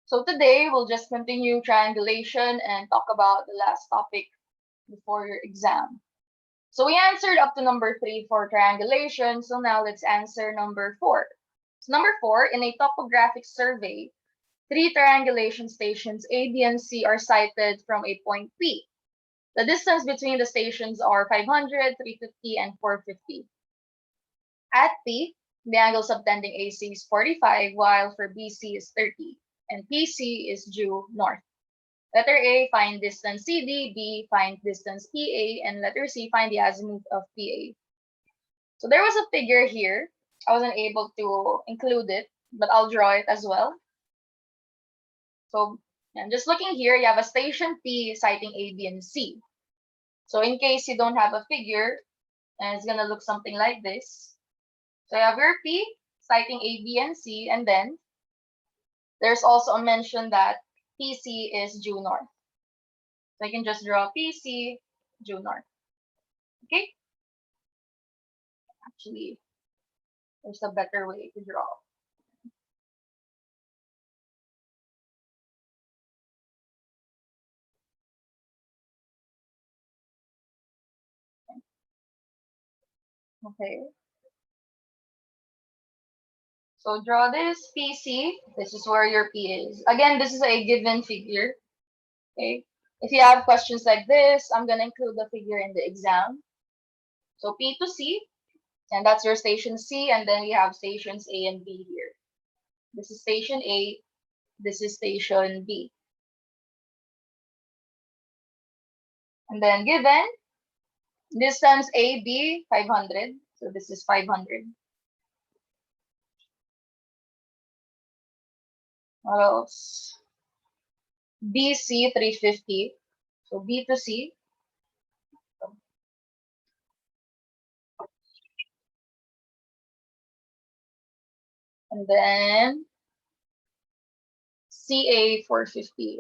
So today we'll just continue triangulation and talk about the last topic before your exam. So we answered up to number 3 for triangulation. So now let's answer number 4. So number 4, in a topographic survey, 3 triangulation stations A, B, and C are sighted from a point P. The distance between the stations are 500, 350, and 450. At P, the angle subtending AC is 45, while for BC is 30, and PC is due north. Letter A, find distance CD, B, find distance PA, and letter C, find the azimuth of PA. So there was a figure here. I wasn't able to include it, but I'll draw it as well. So and just looking here, you have a station P sighting A, B, and C. So in case you don't have a figure, and it's going to look something like this. So you have your P sighting A, B, and C, and then there's also a mention that PC is due north. So I can just draw PC due north. Okay? Actually, there's a better way to draw. Okay. So draw this PC. This is where your P is. Again, this is a given figure. Okay. If you have questions like this, I'm going to include the figure in the exam. So P to C, and that's your station C, and then we have stations A and B here. This is station A, this is station B. And then given distance AB 500, so this is 500. What else? BC 350, so B to C. And then CA 450.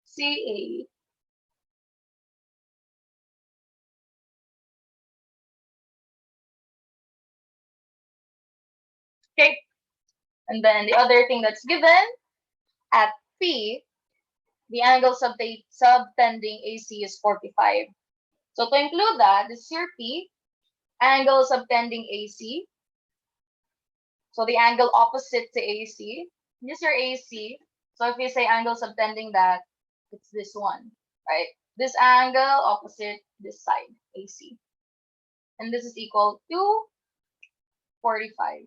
CA. Okay. And then the other thing that's given at P, the angle subtending AC is 45. So to include that, this is your P, angle subtending AC. So the angle opposite to AC, this is your AC. So if we say angle subtending that, it's this one, right? This angle opposite this side, AC. And this is equal to 45.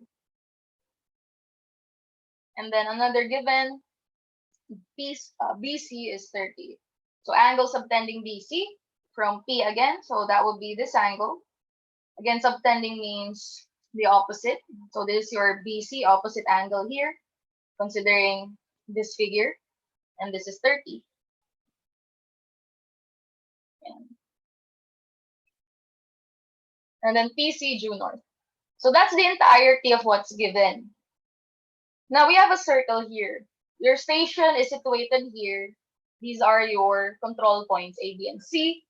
And then another given, BC is 30. So angle subtending BC from P again. So that would be this angle. Again, subtending means the opposite. So this is your BC opposite angle here, considering this figure. And this is 30. And then PC due north. So that's the entirety of what's given. Now we have a circle here. Your station is situated here. These are your control points, A, B, and C.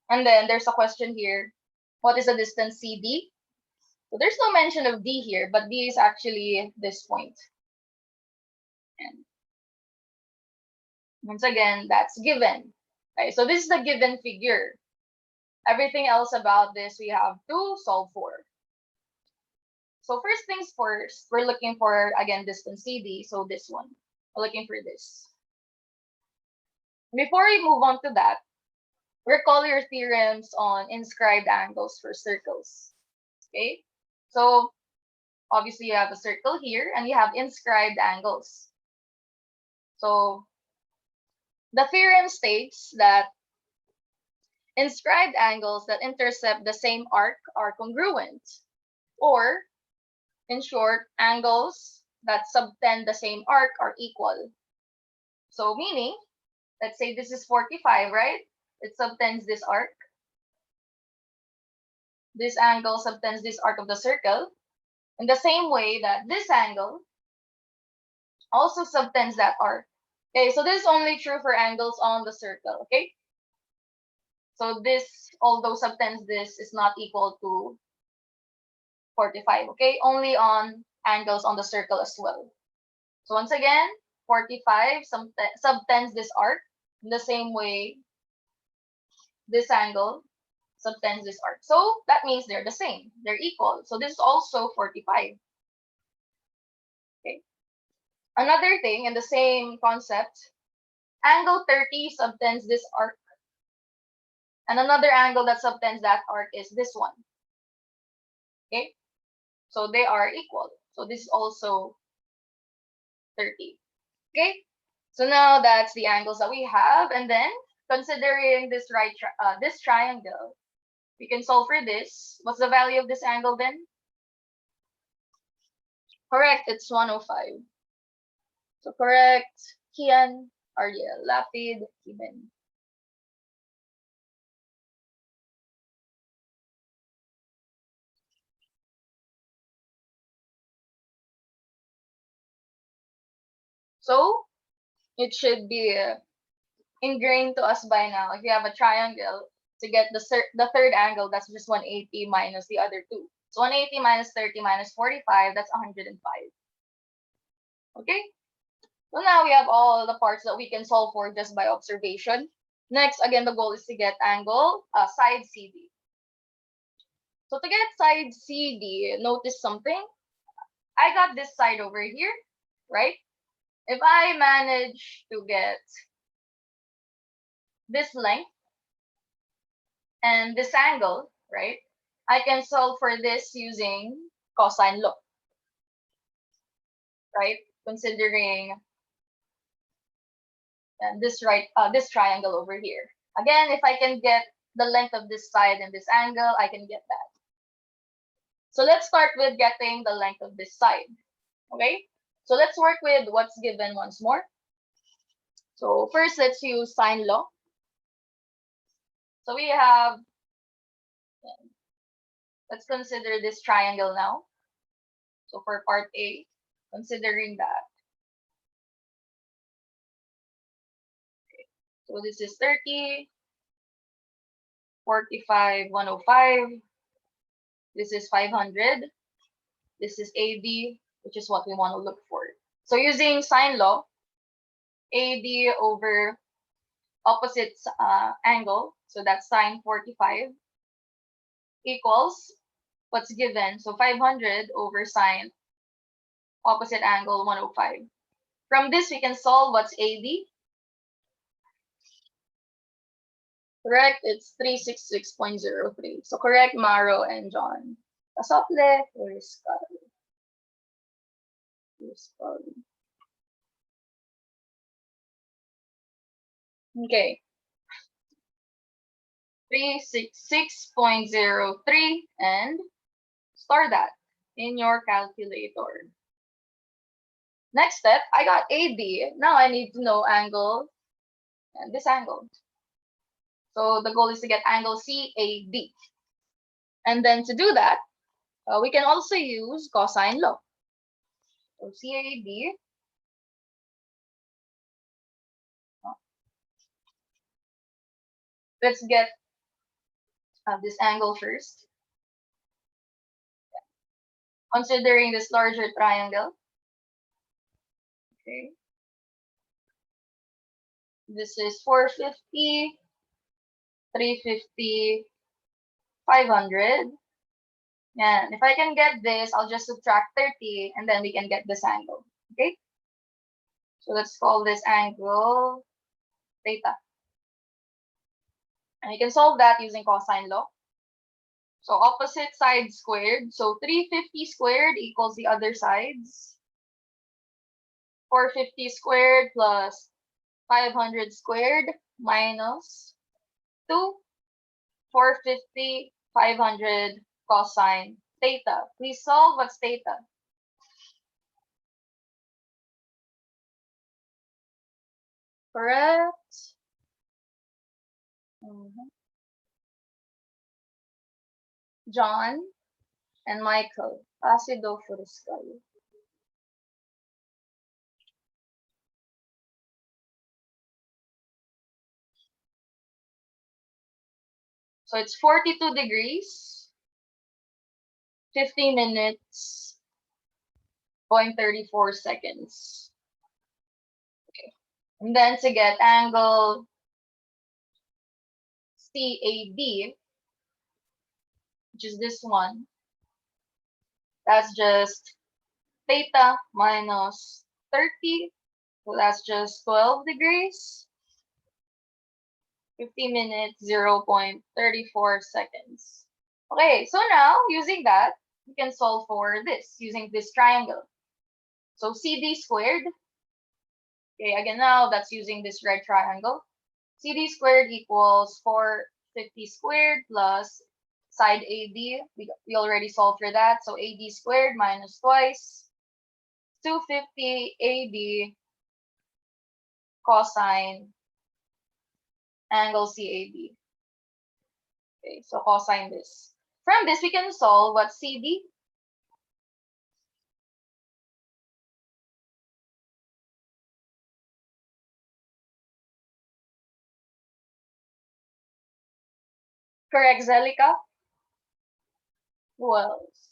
And then there's a question here. What is the distance CD? So there's no mention of D here, but D is actually this point. And once again, that's given. Okay, so this is the given figure. Everything else about this we have to solve for. So first things first, we're looking for, again, distance CD. So this one, we're looking for this. Before we move on to that, recall your theorems on inscribed angles for circles. Okay, so obviously you have a circle here and you have inscribed angles. So the theorem states that inscribed angles that intercept the same arc are congruent, or in short, angles that subtend the same arc are equal. So meaning, let's say this is 45, right? It subtends this arc. This angle subtends this arc of the circle. In the same way that this angle also subtends that arc. Okay, so this is only true for angles on the circle, okay? So this, although subtends this, is not equal to 45, okay? Only on angles on the circle as well. So once again, 45 subtends this arc. In the same way, this angle subtends this arc. So that means they're the same. They're equal. So this is also 45. Okay. Another thing in the same concept, angle 30 subtends this arc. And another angle that subtends that arc is this one. Okay. So they are equal. So this is also 30. Okay. So now that's the angles that we have. And then considering this this triangle, we can solve for this. What's the value of this angle then? Correct, it's 105. So correct, Kian, Ariel, Lapid, Kiben. So it should be ingrained to us by now. If you have a triangle, to get the third angle, that's just 180 minus the other two. So 180 minus 30 minus 45, that's 105. Okay? So now we have all the parts that we can solve for just by observation. Next, again, the goal is to get side CD. So to get side CD, notice something. I got this side over here, right? If I manage to get this length and this angle, right? I can solve for this using cosine law, right? Considering this triangle over here. Again, if I can get the length of this side and this angle, I can get that. So let's start with getting the length of this side. Okay? So let's work with what's given once more. So first, let's use sine law. So we have, let's consider this triangle now. So for part A, considering that. Okay. So this is 30, 45, 105. This is 500. This is AD, which is what we want to look for. So using sine law, AD over opposite angle, so that's sine 45, equals what's given. So 500 over sine opposite angle 105. From this, we can solve what's AD. Correct, it's 366.03. So correct, Maro and John. Kasople, where's Carly? Where's Carly? Okay. 366.03 and store that in your calculator. Next step, I got AD. Now I need to know angle and this angle. So the goal is to get angle CAD. And then to do that, we can also use cosine law. So CAD. Let's get this angle first. Considering this larger triangle. Okay. This is 450, 350, 500. And if I can get this, I'll just subtract 30 and then we can get this angle. Okay? So let's call this angle theta. And you can solve that using cosine law. So opposite side squared. So 350 squared equals the other sides. 450 squared plus 500 squared minus 2. 450, 500 cosine theta. Please solve what's theta. Correct. John and Michael. Acido furuscal. So it's 42 degrees, 50 minutes, 0.34 seconds. And then to get angle CAB, which is this one, that's just theta minus 30. So that's just 12 degrees, 50 minutes, 0.34 seconds. Okay, so now using that, we can solve for this using this triangle. So CD squared, okay, again now that's using this red triangle. CD squared equals 450 squared plus side AB. We already solved for that. So AD squared minus twice 250 AD cosine angle CAB. Okay, so cosine this. From this, we can solve what CD. Correct, Zelica? Who else?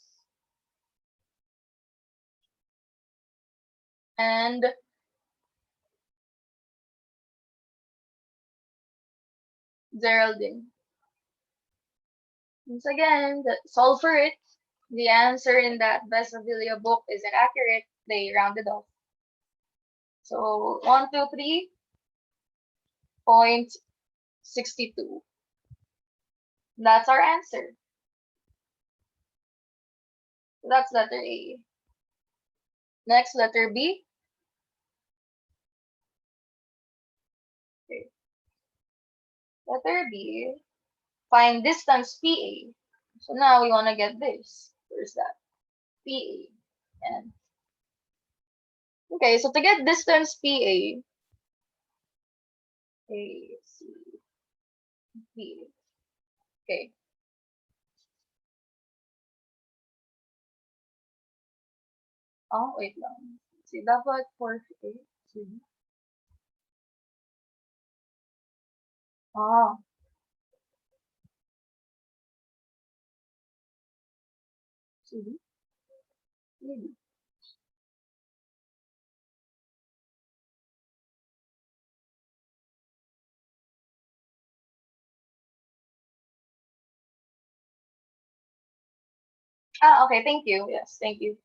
And Geraldine. Once again, solve for it. The answer in that Vesavilla book is inaccurate. They rounded off. So 123.62. That's our answer. So that's letter A. Next, letter B. Okay. Letter B, find distance PA. So now we want to get this. Where's that? PA. And okay, so to get distance PA, C, P. Okay. Oh, wait lang. See, dapat 4, CD. Ah, CD, CD. Ah, okay, thank you. Yes, thank you.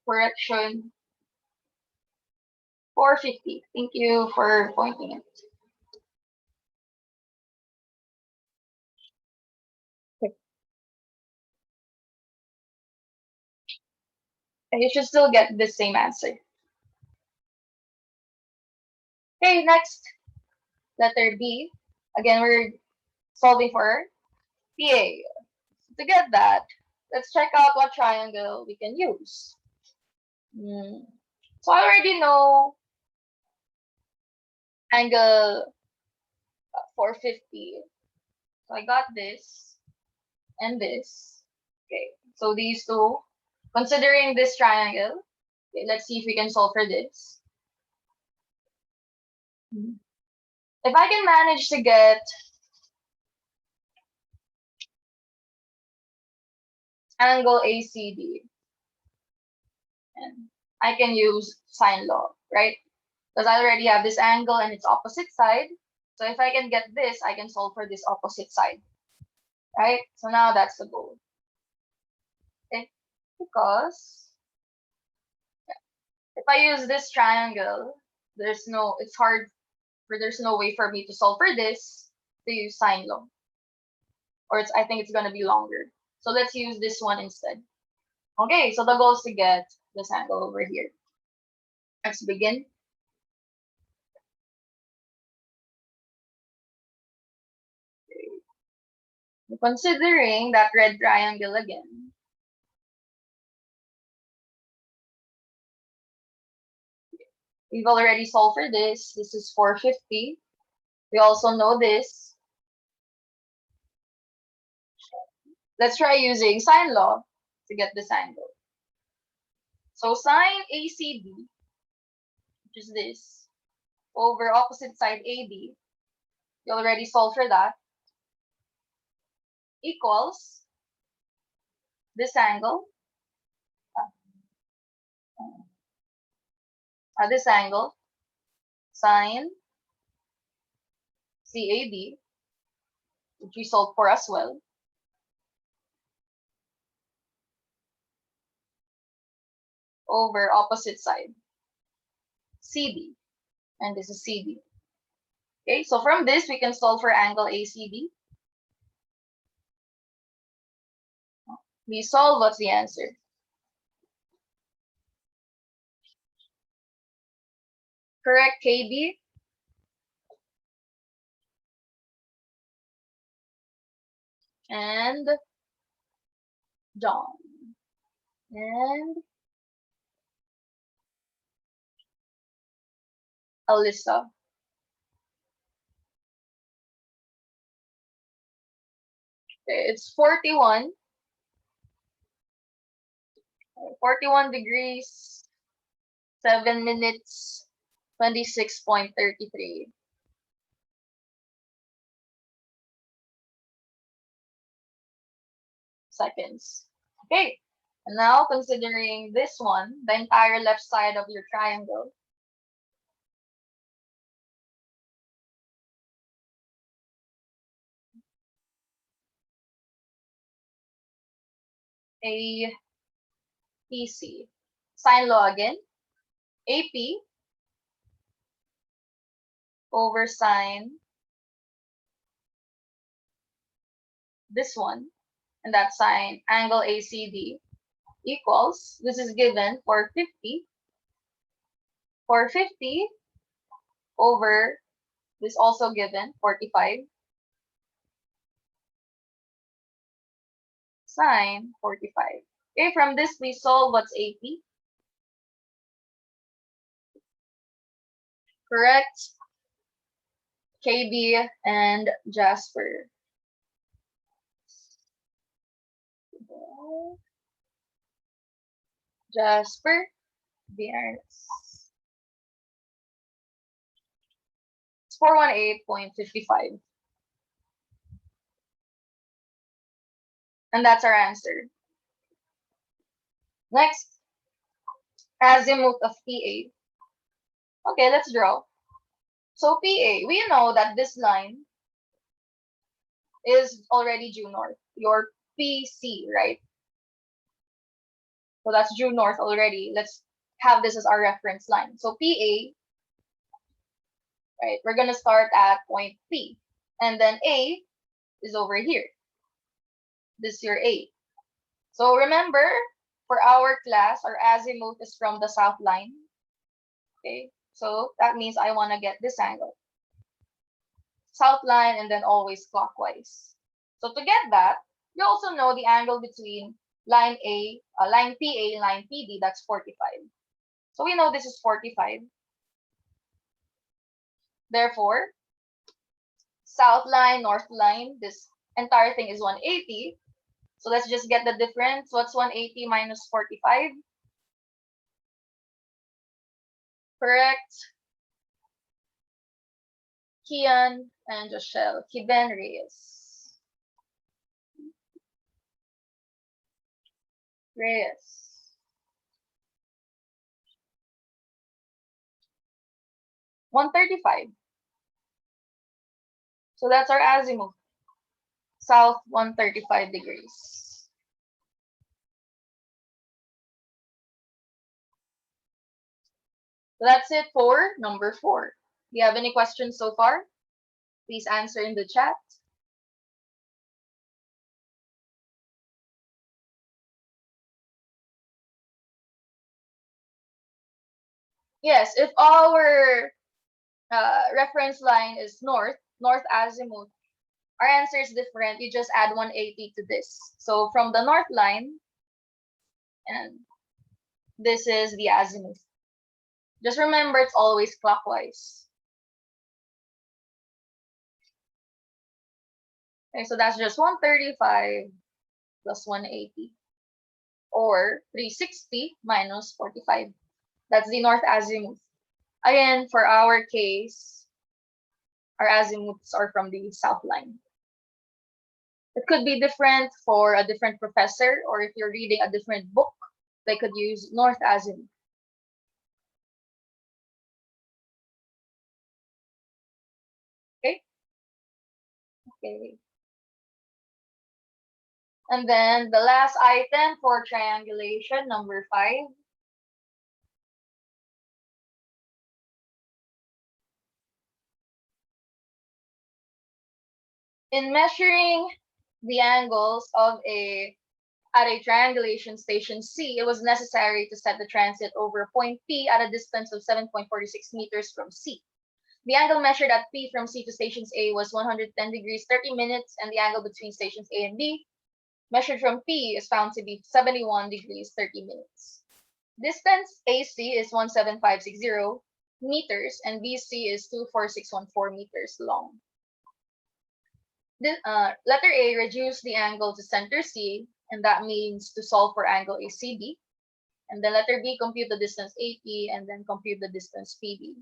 Correction 450. Thank you for pointing it. Okay. And you should still get the same answer. Okay, next, letter B. Again, we're solving for PA. To get that, let's check out what triangle we can use. So I already know angle 450. So I got this and this. Okay, so these two, considering this triangle, okay, let's see if we can solve for this. If I can manage to get angle ACD, and I can use sine law, right? Because I already have this angle and its opposite side. So if I can get this, I can solve for this opposite side, right? So now that's the goal. Okay, because if I use this triangle, it's hard there's no way for me to solve for this to use sine law. Or I think it's gonna be longer. So let's use this one instead. Okay, so the goal is to get this angle over here. Let's begin. Considering that red triangle again, we've already solved for this. This is 450. We also know this. Let's try using sine law to get this angle. So sine ACB, which is this, over opposite side AD, you already solved for that, equals this angle, At this angle, sine CAD, which we solved for as well, over opposite side, CD, and this is CD. Okay, so from this, we can solve for angle ACD. We solve, what's the answer? Correct, KB. And John. And Alyssa. Okay, it's 41 degrees, 7 minutes, 26.33 seconds. Okay, and now considering this one, the entire left side of your triangle, APC. Sine law again. AP over sine this one, and that sine angle ACD equals, this is given for 50 over this also given 45 sine 45. Okay, from this we solve what's AP. Correct, KB and Jasper. Jasper, Bierns. It's 418.55. And that's our answer. Next, azimuth of PA. Okay, let's draw. So PA, we know that this line is already due north. Your PC, right? So that's due north already. Let's have this as our reference line. So PA, right? We're gonna start at point P, and then A is over here. This is your A. So remember, for our class, our azimuth is from the south line. Okay, so that means I want to get this angle. South line and then always clockwise. So to get that, you also know the angle between line line PA, line PD, that's 45. So we know this is 45. Therefore, south line, north line, this entire thing is 180. So let's just get the difference. What's 180 minus 45? Correct. Kian and Joshelle. Kiben Reyes. Reyes. 135. So that's our azimuth. South 135 degrees. So that's it for number 4. Do you have any questions so far? Please answer in the chat. Yes, if our reference line is north azimuth, our answer is different. You just add 180 to this. So from the north line, and this is the azimuth. Just remember, it's always clockwise. Okay, so that's just 135 plus 180, or 360 minus 45. That's the north azimuth. Again, for our case, our azimuths are from the south line. It could be different for a different professor, or if you're reading a different book, they could use north azimuth. Okay. And then the last item for triangulation, number 5. In measuring the angles of at a triangulation station C, it was necessary to set the transit over point P at a distance of 7.46 meters from C. The angle measured at P from C to stations A was 110 degrees 30 minutes, and the angle between stations A and B, measured from P, is found to be 71 degrees 30 minutes. Distance AC is 17560 meters, and BC is 24614 meters long. Letter A, reduce the angle to center C, and that means to solve for angle ACB. And then letter B, compute the distance AP, and then compute the distance PB.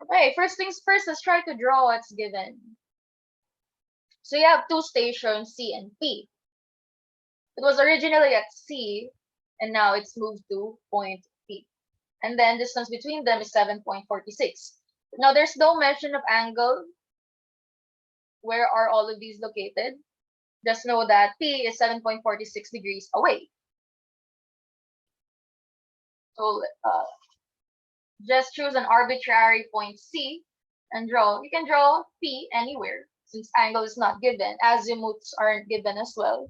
Okay, first things first, let's try to draw what's given. So you have two stations, C and P. It was originally at C, and now it's moved to point P. And then distance between them is 7.46. Now there's no mention of angle. Where are all of these located? Just know that P is 7.46 degrees away. So just choose an arbitrary point C and draw. You can draw P anywhere since angle is not given. Azimuths aren't given as well.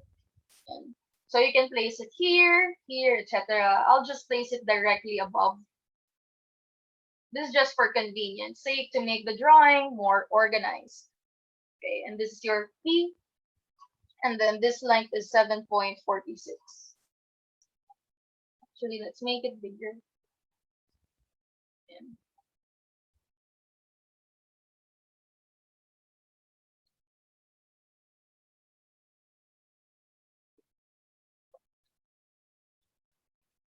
And so you can place it here, here, etc. I'll just place it directly above. This is just for convenience sake to make the drawing more organized. Okay, and this is your P. And then this length is 7.46. Actually, let's make it bigger. And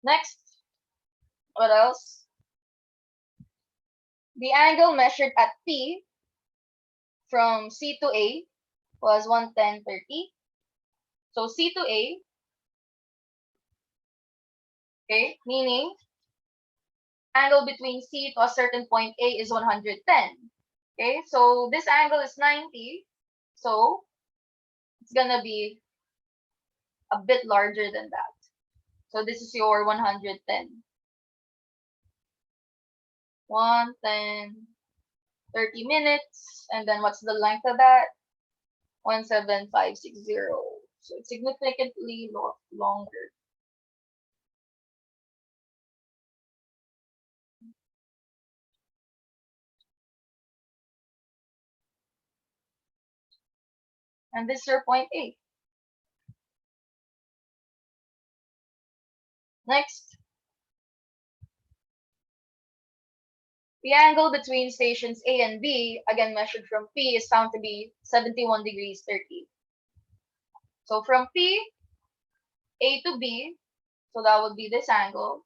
next, what else? The angle measured at P from C to A was 110.30. So C to A, okay, meaning angle between C to a certain point A is 110. Okay, so this angle is 90. So it's gonna be a bit larger than that. So this is your 110. 110, 30 minutes. And then what's the length of that? 17560. So it's significantly longer. And this is your point A. Next, the angle between stations A and B, again measured from P, is found to be 71 degrees 30. So from P, A to B, so that would be this angle,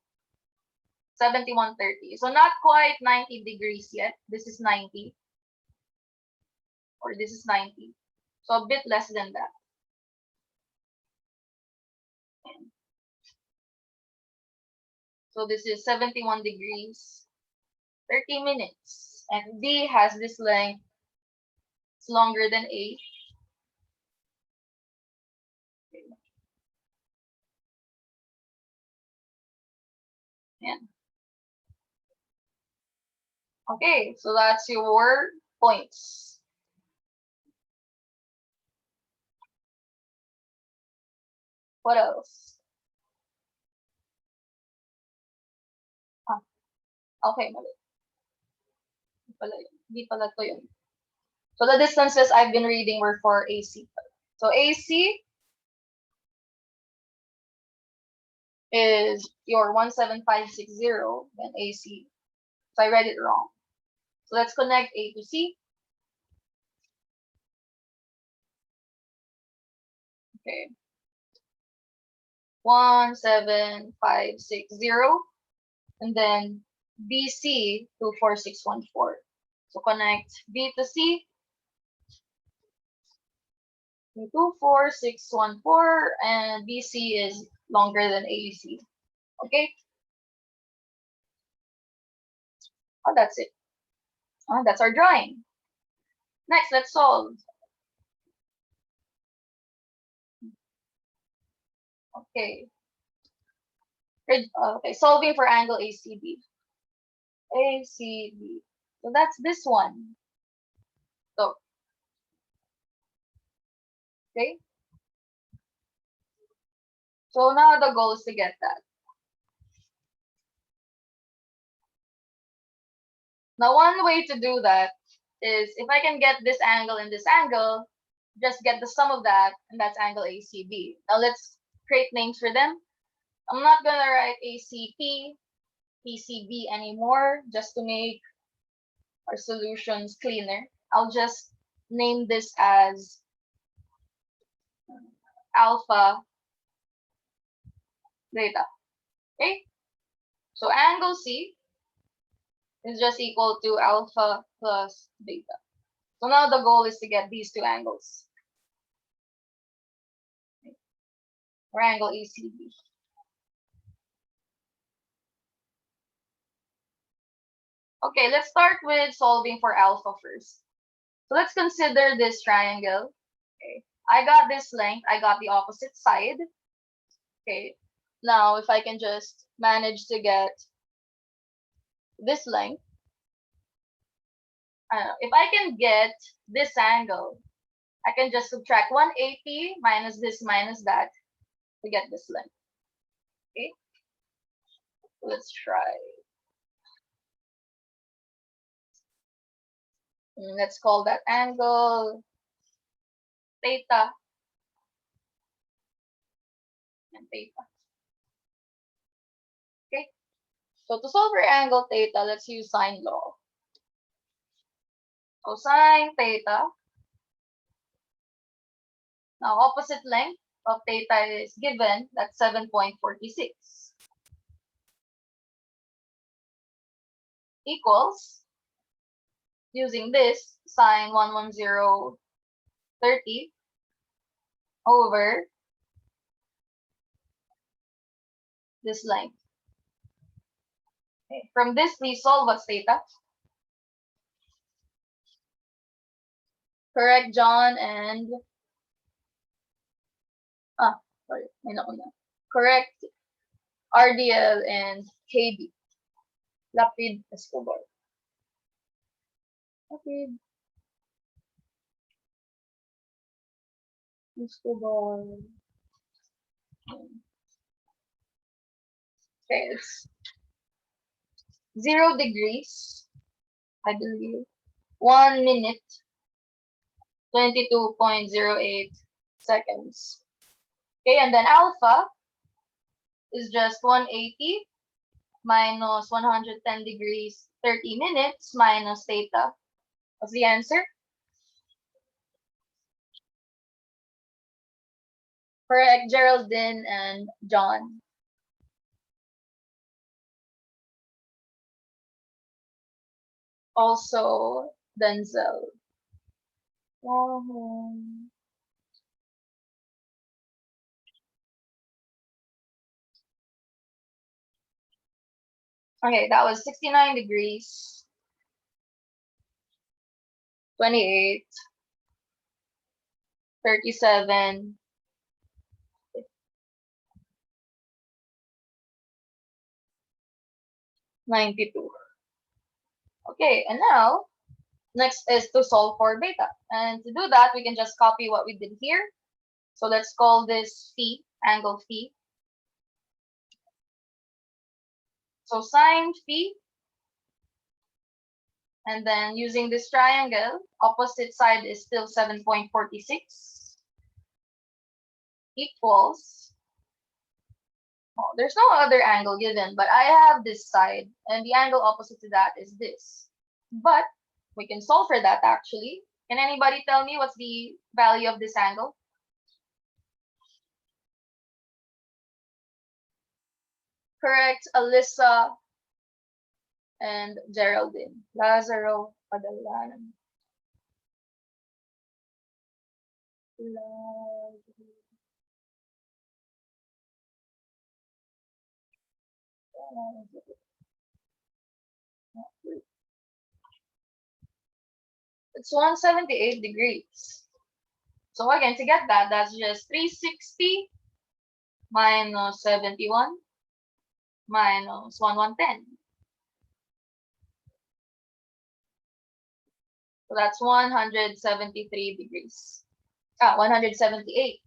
71.30. So not quite 90 degrees yet. This is 90. Or this is 90. So a bit less than that. So this is 71 degrees, 30 minutes. And B has this length. It's longer than A. And okay, so that's your points. What else? Okay, mali. Di pala to yun. So the distances I've been reading were for AC. So AC is your 17560, then AC. So I read it wrong. So let's connect A to C. Okay. 17560. And then BC 24614. So connect B to C. 24614, and BC is longer than AC. Okay. Oh, that's it. Oh, that's our drawing. Next, let's solve. Okay. Okay, solving for angle ACB. ACB. So that's this one. So, okay. So now the goal is to get that. Now, one way to do that is if I can get this angle and this angle, just get the sum of that, and that's angle ACB. Now let's create names for them. I'm not gonna write ACP, PCB anymore, just to make our solutions cleaner. I'll just name this as alpha theta. Okay? So angle C is just equal to alpha plus beta. So now the goal is to get these two angles, or angle ACB. Okay, let's start with solving for alpha first. So let's consider this triangle. Okay, I got this length, I got the opposite side. Okay, now if I can just manage to get this length, if I can get this angle, I can just subtract 180 minus this minus that to get this length. Okay, let's try. Let's call that angle theta and theta. Okay, so to solve for angle theta, let's use sine law. So sine theta. Now opposite length of theta is given, that's 7.46. Equals, using this, sine 11030 over this length. Okay. From this, we solve what's theta. Correct, John, and sorry, may nauna. Correct, RDL and KB. Lapid Escobar. Lapid Escobar. Okay, it's 0 degrees, I believe. 1 minute, 22.08 seconds. Okay, and then alpha is just 180 minus 110 degrees, 30 minutes minus theta. What's the answer? Correct, Geraldine and John. Also, Denzel. Okay, that was 69 degrees, 28, 37, 92. Okay, and now, next is to solve for beta. And to do that, we can just copy what we did here. So let's call this phi, angle phi. So sine phi, and then using this triangle, opposite side is still 7.46 equals, there's no other angle given, but I have this side, and the angle opposite to that is this. But we can solve for that actually. Can anybody tell me what's the value of this angle? Correct, Alyssa and Geraldine. Lazaro Padalan. It's 178 degrees. So again, to get that, that's just 360 minus 71 minus 1110. So that's 173 degrees. 178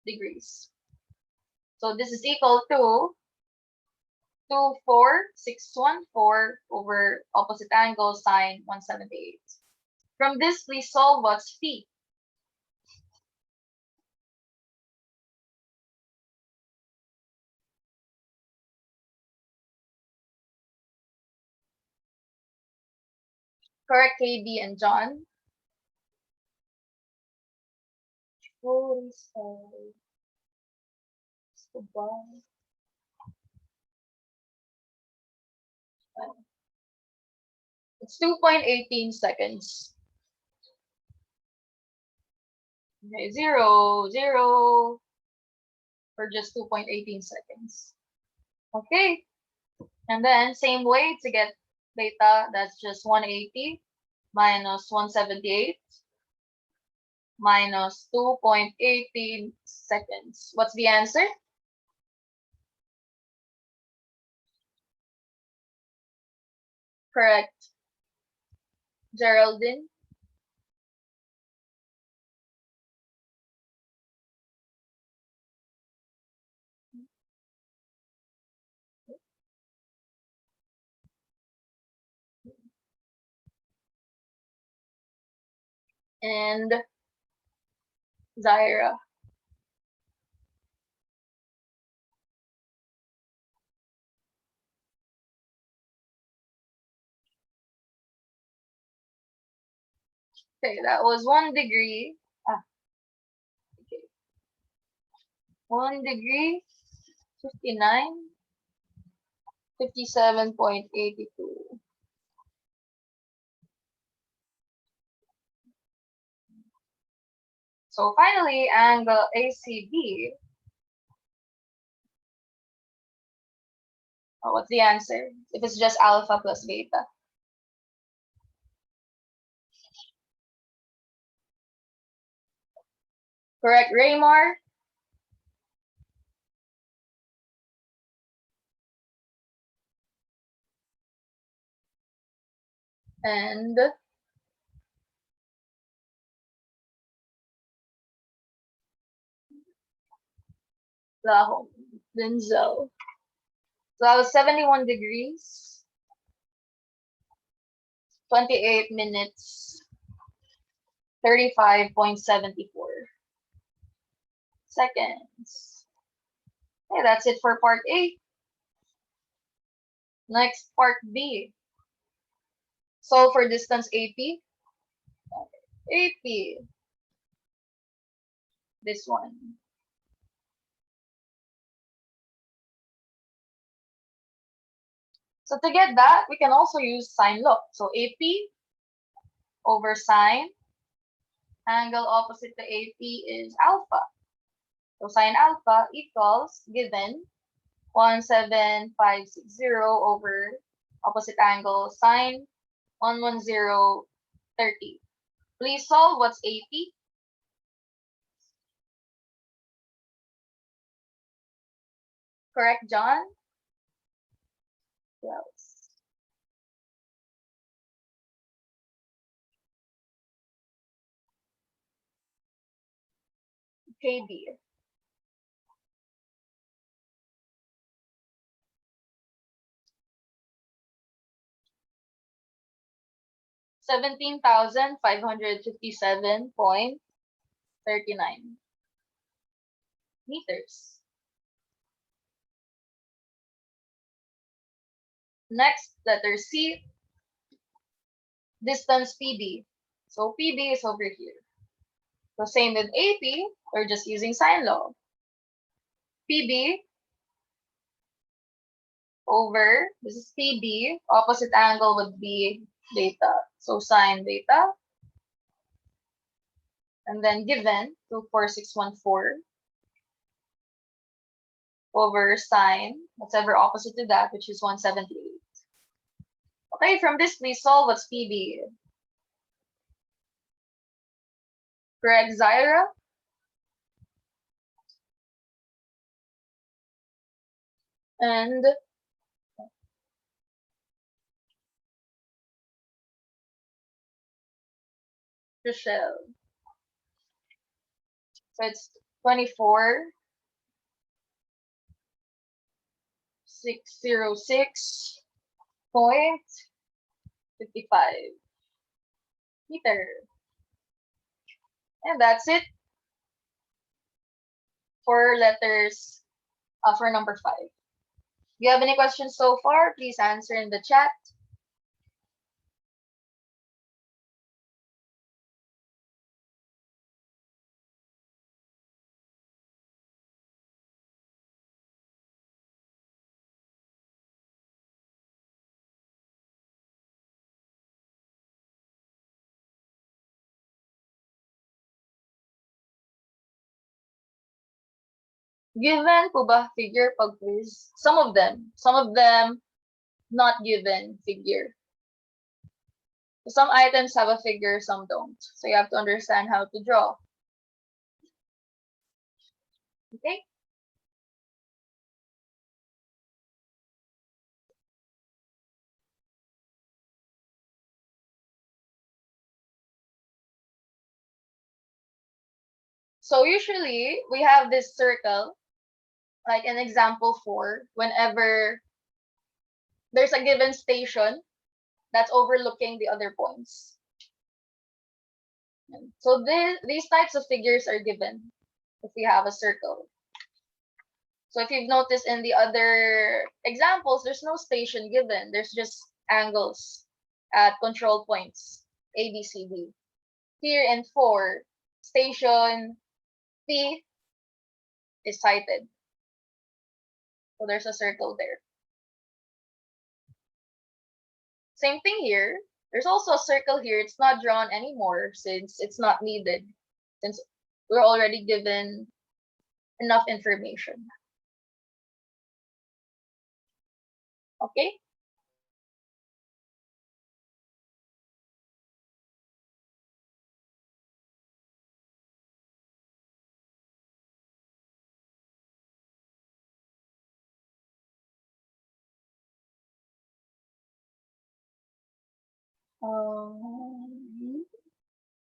degrees. So this is equal to 24614 over opposite angle sine 178. From this, please solve what's phi. Correct, KB and John. It's 2.18 seconds. Okay, 0, 0 for just 2.18 seconds. Okay, and then same way to get beta, that's just 180 minus 178 minus 2.18 seconds. What's the answer? Correct, Geraldine. And Zaira. Okay, that was 1 degree. Okay. 1 degree, 59, 57.82. So finally, angle ACB. Oh, what's the answer? If it's just alpha plus beta. Correct, Raymar. And Lahom, Denzel. So that was 71 degrees, 28 minutes, 35.74 seconds. Okay, that's it for part A. Next, part B. Solve for distance AP. AP. This one. So to get that, we can also use sine law. So AP over sine, angle opposite to AP is alpha. So sine alpha equals, given, 17560 over opposite angle sine 11030. Please solve what's AP. Correct, John? Yes. KB. 17,557.39 meters. Next, letter C, distance PB. So PB is over here. So same with AP, we're just using sine law. PB over, this is PB, opposite angle would be beta. So sine beta. And then given 24614 over sine, whatever opposite to that, which is 178. Okay, from this, please solve what's PB. Correct, Zaira? And Rochelle. So it's 24,606.55 meter. And that's it for letters for number 5. If you have any questions so far, please answer in the chat. Given po ba figure pag quiz? Some of them not given figure. So some items have a figure, some don't. So you have to understand how to draw. Okay? So usually we have this circle, like in example 4, whenever there's a given station that's overlooking the other points. So these types of figures are given if we have a circle. So if you've noticed in the other examples, there's no station given. There's just angles at control points, A, B, C, D. Here in 4, station P is cited. So there's a circle there. Same thing here. There's also a circle here. It's not drawn anymore since it's not needed, since we're already given enough information. Okay?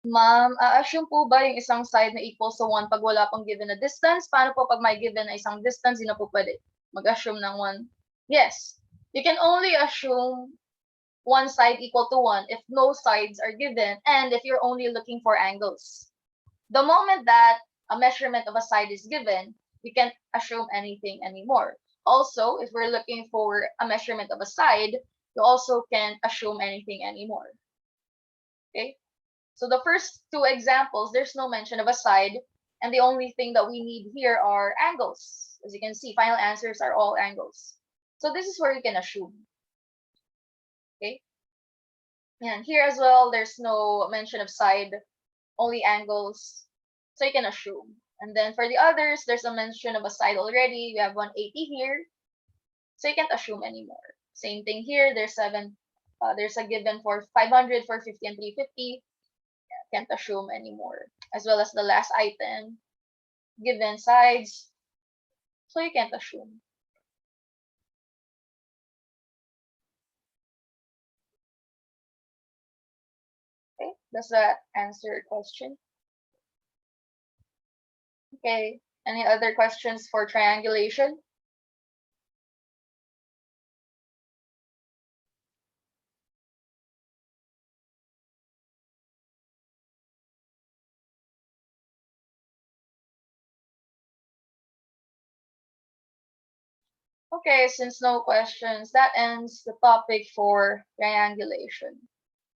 Ma'am, assume po ba yung isang side na equals to 1 pag wala pang given na distance? Paano po pag may given na isang distance, hindi na po pwede mag-assume ng 1? Yes. You can only assume one side equal to 1 if no sides are given and if you're only looking for angles. The moment that a measurement of a side is given, we can't assume anything anymore. Also, if we're looking for a measurement of a side, you also can't assume anything anymore. Okay? So the first 2 examples, there's no mention of a side, and the only thing that we need here are angles. As you can see, final answers are all angles. So this is where you can assume. Okay? And here as well, there's no mention of side, only angles. So you can assume. And then for the others, there's a mention of a side already. We have 180 here. So you can't assume anymore. Same thing here. There's a given for 500, 450, and 350. Can't assume anymore. As well as the last item, given sides. So you can't assume. Okay, does that answer your question? Okay, any other questions for triangulation? Okay, since no questions, that ends the topic for triangulation.